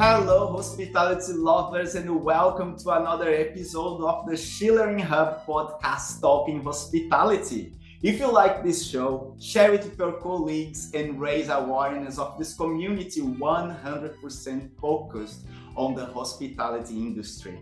Hello, hospitality lovers, and welcome to another episode of the Schillering Hub podcast talking hospitality. If you like this show, share it with your colleagues and raise awareness of this community 100% focused on the hospitality industry.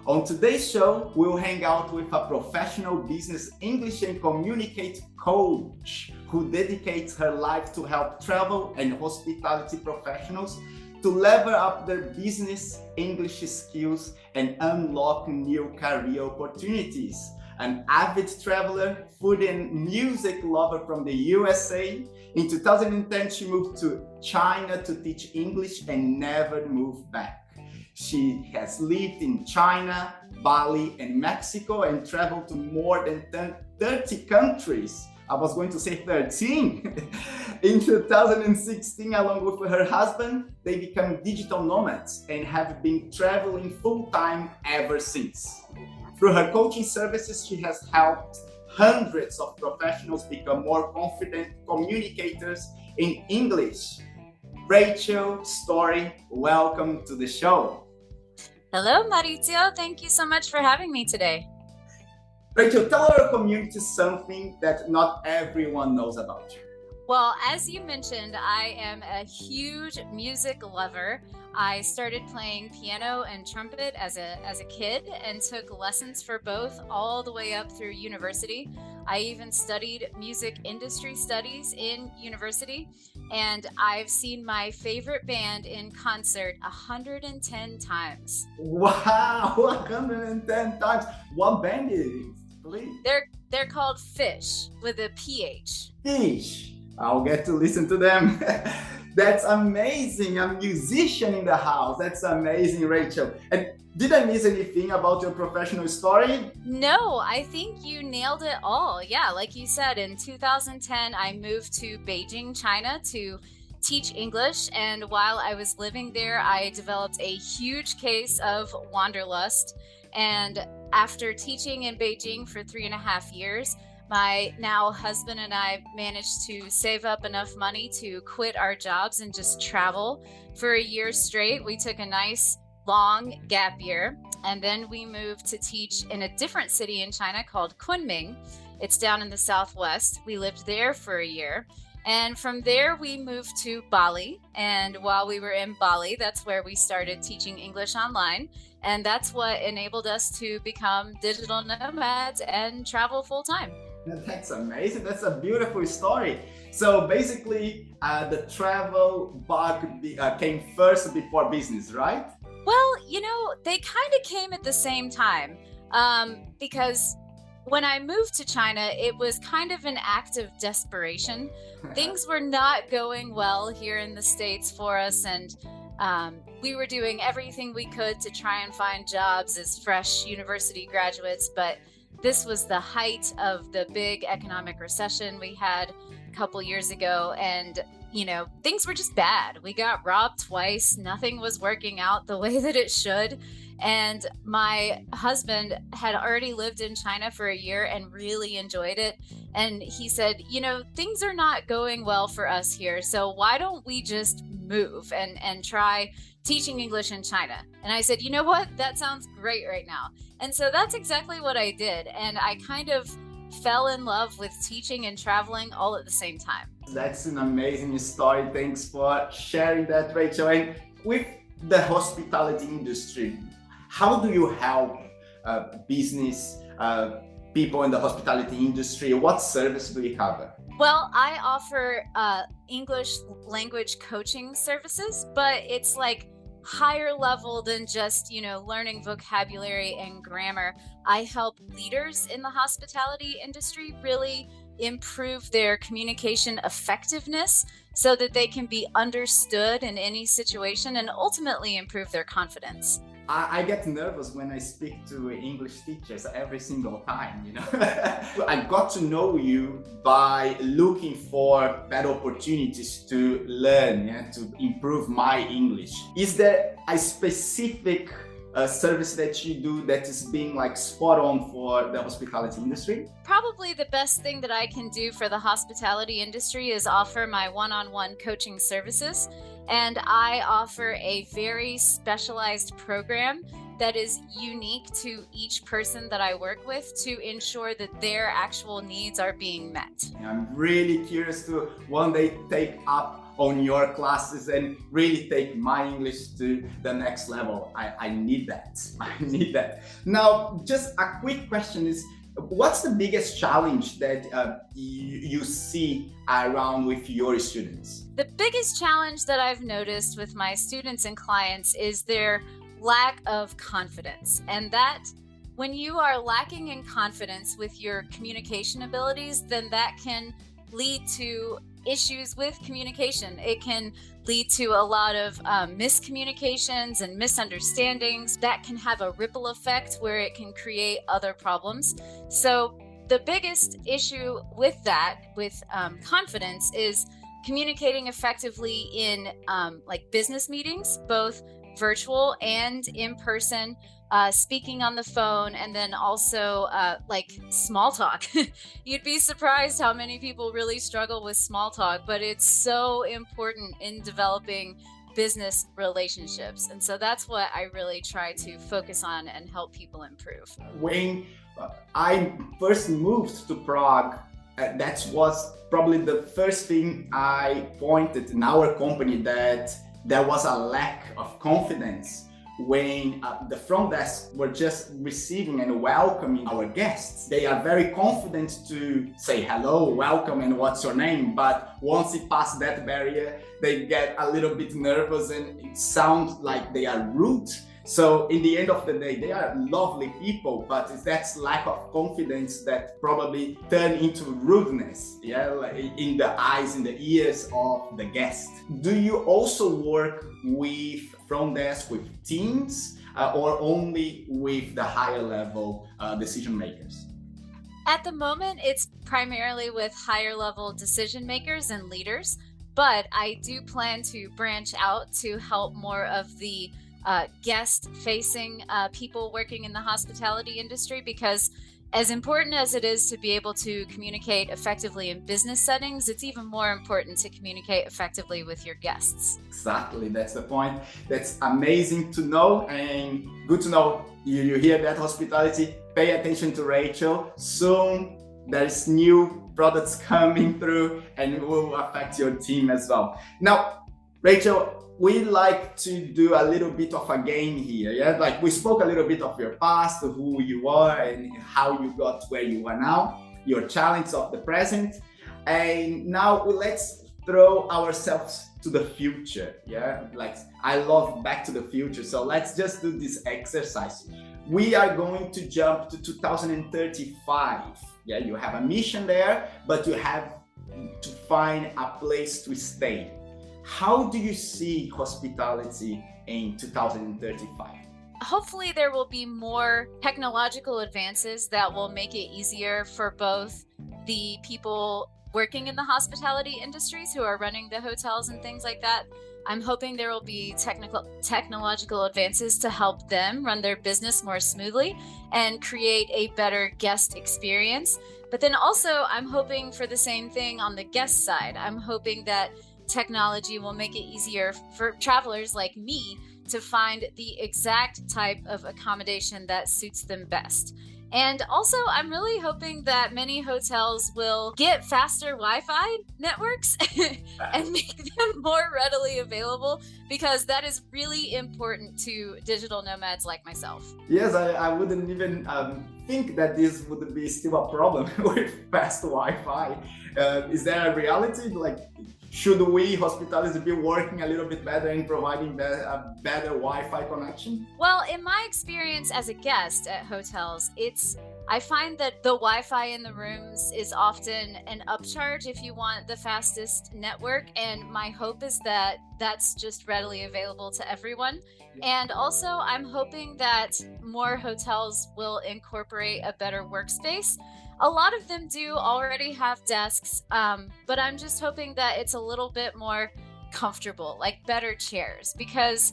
On today's show, we'll hang out with a professional business English and communicate coach who dedicates her life to help travel and hospitality professionals to level up their business English skills and unlock new career opportunities. An avid traveler, food and music lover from the USA, in 2010 she moved to China to teach English and never moved back. She has lived in China, Bali, and Mexico and traveled to more than 30 countries. I was going to say 13. In 2016, along with her husband, they became digital nomads and have been traveling full-time ever since. Through her coaching services, she has helped hundreds of professionals become more confident communicators in English. Rachel Story, welcome to the show. Hello, Mauricio. Thank you so much for having me today. Rachel, tell our community something that not everyone knows about you. Well, as you mentioned, I am a huge music lover. I started playing piano and trumpet as a kid and took lessons for both all the way up through university. I even studied music industry studies in university, and I've seen my favorite band in concert 110 times. Wow, 110 times. What band is it? Please. They're called Fish with a PH. Fish. I'll get to listen to them. That's amazing. A musician in the house. That's amazing, Rachel. And did I miss anything about your professional story? No, I think you nailed it all. Yeah, like you said, in 2010, I moved to Beijing, China to teach English. And while I was living there, I developed a huge case of wanderlust. And after teaching in Beijing for 3.5 years, my now husband and I managed to save up enough money to quit our jobs and just travel for a year straight. We took a nice long gap year, and then we moved to teach in a different city in China called Kunming. It's down in the southwest. We lived there for a year. And from there, we moved to Bali. And while we were in Bali, that's where we started teaching English online. And that's what enabled us to become digital nomads and travel full time. That's amazing. That's a beautiful story. So basically, the travel bug came first before business, right? Well, they kind of came at the same time because when I moved to China, it was kind of an act of desperation. Things were not going well here in the States for us, and we were doing everything we could to try and find jobs as fresh university graduates, but this was the height of the big economic recession we had a couple years ago, and things were just bad. We got robbed twice. Nothing was working out the way that it should. And my husband had already lived in China for a year and really enjoyed it. And he said, things are not going well for us here. So why don't we just move and try teaching English in China? And I said, you know what? That sounds great right now. And so that's exactly what I did. And I kind of fell in love with teaching and traveling all at the same time. That's an amazing story. Thanks for sharing that, Rachel. And with the hospitality industry, how do you help business people in the hospitality industry? What service do you cover? Well, I offer English language coaching services, but it's like higher level than just, learning vocabulary and grammar. I help leaders in the hospitality industry really improve their communication effectiveness so that they can be understood in any situation and ultimately improve their confidence. I get nervous when I speak to English teachers every single time, I got to know you by looking for better opportunities to learn, to improve my English. Is there a specific service that you do that is being like spot on for the hospitality industry? Probably the best thing that I can do for the hospitality industry is offer my one-on-one coaching services. And I offer a very specialized program that is unique to each person that I work with to ensure that their actual needs are being met. I'm really curious to one day take up on your classes and really take my English to the next level. I need that. I need that. Now, just a quick question is, what's the biggest challenge that you see around with your students? The biggest challenge that I've noticed with my students and clients is their lack of confidence. And that when you are lacking in confidence with your communication abilities, then that can lead to issues with communication. It can lead to a lot of miscommunications and misunderstandings that can have a ripple effect where it can create other problems. So the biggest issue with that, with confidence, is communicating effectively in like business meetings, both virtual and in person, speaking on the phone, and then also like small talk. You'd be surprised how many people really struggle with small talk, but it's so important in developing business relationships. And so that's what I really try to focus on and help people improve. When I first moved to Prague, that was probably the first thing I pointed in our company, that there was a lack of confidence when the front desk were just receiving and welcoming our guests. They are very confident to say hello, welcome, and what's your name, but once it passes that barrier, they get a little bit nervous and it sounds like they are rude. So in the end of the day, they are lovely people, but it's that lack of confidence that probably turn into rudeness, yeah, like in the eyes, in the ears of the guest. Do you also work with front desk, with teams, or only with the higher level decision makers? At the moment, it's primarily with higher level decision makers and leaders, but I do plan to branch out to help more of the guest-facing people working in the hospitality industry, because as important as it is to be able to communicate effectively in business settings, it's even more important to communicate effectively with your guests. Exactly, that's the point. That's amazing to know, and good to know you hear that, hospitality. Pay attention to Rachel. Soon there's new products coming through and it will affect your team as well. Now, Rachel, we like to do a little bit of a game here, yeah? Like we spoke a little bit of your past, of who you are and how you got to where you are now, your challenge of the present. And now let's throw ourselves to the future, yeah? Like I love Back to the Future. So let's just do this exercise. We are going to jump to 2035. Yeah, you have a mission there, but you have to find a place to stay. How do you see hospitality in 2035? Hopefully there will be more technological advances that will make it easier for both the people working in the hospitality industries who are running the hotels and things like that. I'm hoping there will be technological advances to help them run their business more smoothly and create a better guest experience. But then also I'm hoping for the same thing on the guest side. I'm hoping that technology will make it easier for travelers like me to find the exact type of accommodation that suits them best. And also, I'm really hoping that many hotels will get faster Wi-Fi networks and make them more readily available, because that is really important to digital nomads like myself. Yes, I wouldn't even think that this would be still a problem with fast Wi-Fi. Is there a reality? Like, should we, hospitalists, be working a little bit better in providing a better Wi-Fi connection? Well, in my experience as a guest at hotels, I find that the Wi-Fi in the rooms is often an upcharge if you want the fastest network, and my hope is that that's just readily available to everyone. And also, I'm hoping that more hotels will incorporate a better workspace. A lot of them do already have desks, but I'm just hoping that it's a little bit more comfortable, like better chairs, because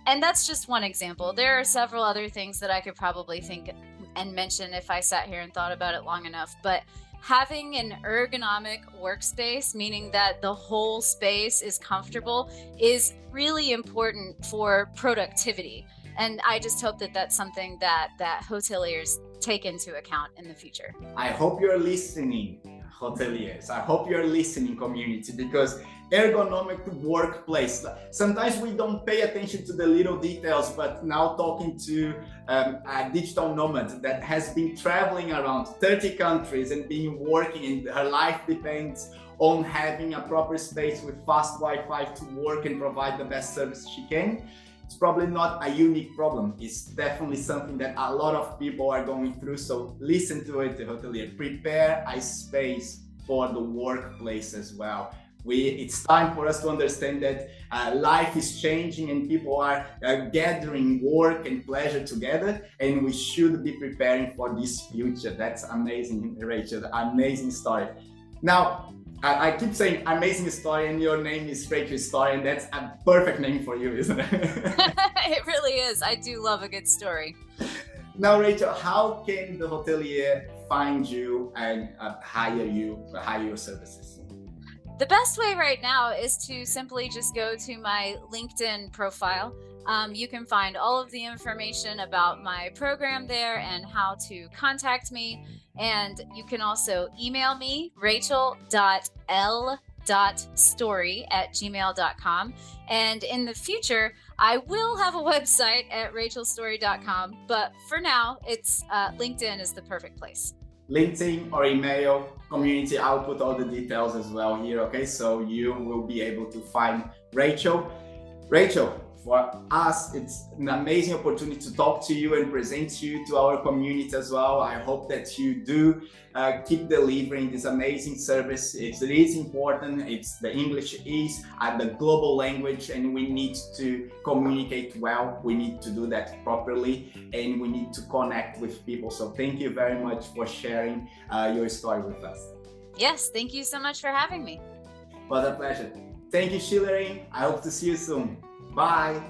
And that's just one example. There are several other things that I could probably think and mention if I sat here and thought about it long enough. But having an ergonomic workspace, meaning that the whole space is comfortable, is really important for productivity. And I just hope that that's something that hoteliers take into account in the future. I hope you're listening, hoteliers. I hope you're listening, community, because ergonomic workplace. Sometimes we don't pay attention to the little details, but now talking to a digital nomad that has been traveling around 30 countries and been working, and her life depends on having a proper space with fast Wi-Fi to work and provide the best service she can. It's probably not a unique problem. It's definitely something that a lot of people are going through. So listen to it, hotelier. Prepare a space for the workplace as well. It's time for us to understand that life is changing and people are gathering work and pleasure together, and we should be preparing for this future. That's amazing, Rachel. Amazing story. Now, I keep saying amazing story, and your name is Rachel Story, and that's a perfect name for you, isn't it? It really is. I do love a good story. Now, Rachel, how can the hotelier find you and hire your services? The best way right now is to simply just go to my LinkedIn profile. You can find all of the information about my program there and how to contact me. And you can also email me, rachel.l.story@gmail.com. And in the future, I will have a website at rachelstory.com. But for now, it's LinkedIn is the perfect place. LinkedIn or email, community, I'll put all the details as well here, okay? So you will be able to find Rachel. Rachel, for us, it's an amazing opportunity to talk to you and present you to our community as well. I hope that you do keep delivering this amazing service. It is important. The English is the global language, and we need to communicate well. We need to do that properly, and we need to connect with people. So thank you very much for sharing your story with us. Yes, thank you so much for having me. It was a pleasure. Thank you, Schillering. I hope to see you soon. Bye.